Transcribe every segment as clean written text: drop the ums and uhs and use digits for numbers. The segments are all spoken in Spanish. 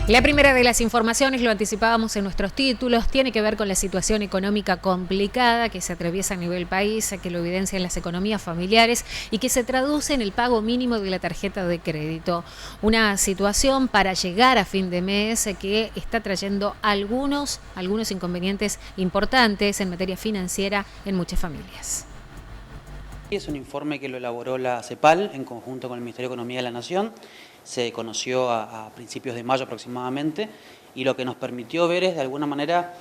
La primera de las informaciones, lo anticipábamos en nuestros títulos, tiene que ver con la situación económica complicada que se atraviesa a nivel país, que lo evidencian las economías familiares y que se traduce en el pago mínimo de la tarjeta de crédito. Una situación para llegar a fin de mes que está trayendo algunos inconvenientes importantes en materia financiera en muchas familias. Es un informe que lo elaboró la CEPAL en conjunto con el Ministerio de Economía de la Nación. Se conoció a principios de mayo aproximadamente y lo que nos permitió ver es de alguna manera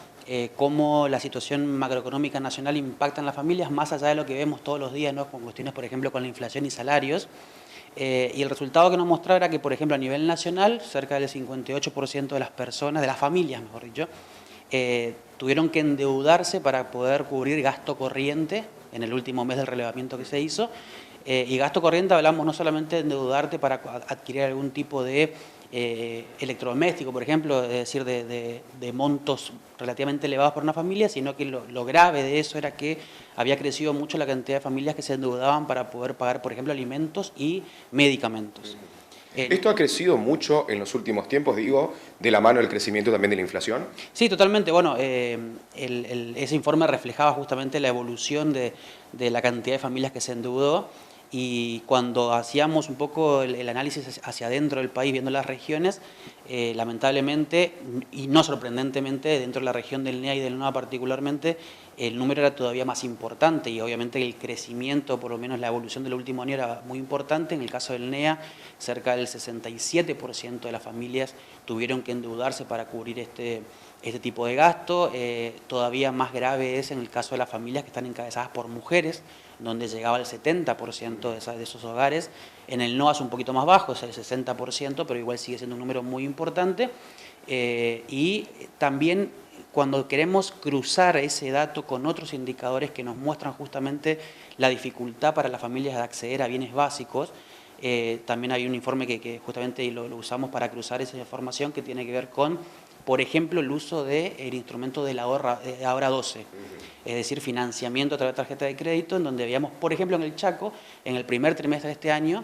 cómo la situación macroeconómica nacional impacta en las familias, más allá de lo que vemos todos los días, ¿no? Con cuestiones, por ejemplo, con la inflación y salarios. Y el resultado que nos mostraba era que, por ejemplo, a nivel nacional, cerca del 58% de las personas, de las familias, mejor dicho, tuvieron que endeudarse para poder cubrir gasto corriente en el último mes del relevamiento que se hizo. Y gasto corriente hablamos no solamente de endeudarte para adquirir algún tipo de electrodoméstico, por ejemplo, es decir, de montos relativamente elevados para una familia, sino que lo grave de eso era que había crecido mucho la cantidad de familias que se endeudaban para poder pagar, por ejemplo, alimentos y medicamentos. ¿Esto ha crecido mucho en los últimos tiempos, digo, de la mano del crecimiento también de la inflación? Sí, totalmente. Bueno, ese informe reflejaba justamente la evolución de la cantidad de familias que se endeudó, y cuando hacíamos un poco el análisis hacia adentro del país, viendo las regiones, lamentablemente, y no sorprendentemente, dentro de la región del NEA y del NOA particularmente, el número era todavía más importante y obviamente el crecimiento, por lo menos la evolución del último año era muy importante. En el caso del NEA, cerca del 67% de las familias tuvieron que endeudarse para cubrir este tipo de gasto. Todavía más grave es en el caso de las familias que están encabezadas por mujeres, donde llegaba el 70% de esos hogares. En el NOA es un poquito más bajo, es el 60%, pero igual sigue siendo un número muy importante. Y también cuando queremos cruzar ese dato con otros indicadores que nos muestran justamente la dificultad para las familias de acceder a bienes básicos, también hay un informe que justamente lo usamos para cruzar esa información, que tiene que ver con, por ejemplo, el uso del instrumento de la Ahorra 12, es decir, financiamiento a través de tarjeta de crédito, en donde veíamos, por ejemplo, en el Chaco, en el primer trimestre de este año,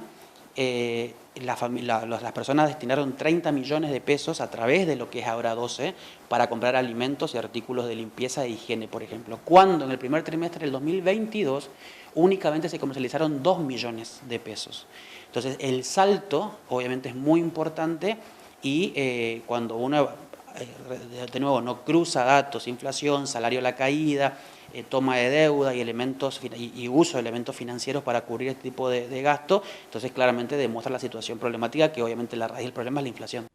las personas destinaron 30 millones de pesos a través de lo que es Ahorra 12 para comprar alimentos y artículos de limpieza e higiene, por ejemplo, cuando en el primer trimestre del 2022 únicamente se comercializaron 2 millones de pesos. Entonces, el salto obviamente es muy importante y cuando uno, de nuevo, no cruza datos, inflación, salario a la caída, toma de deuda y elementos y uso de elementos financieros para cubrir este tipo de gasto, entonces claramente demuestra la situación problemática, que obviamente la raíz del problema es la inflación.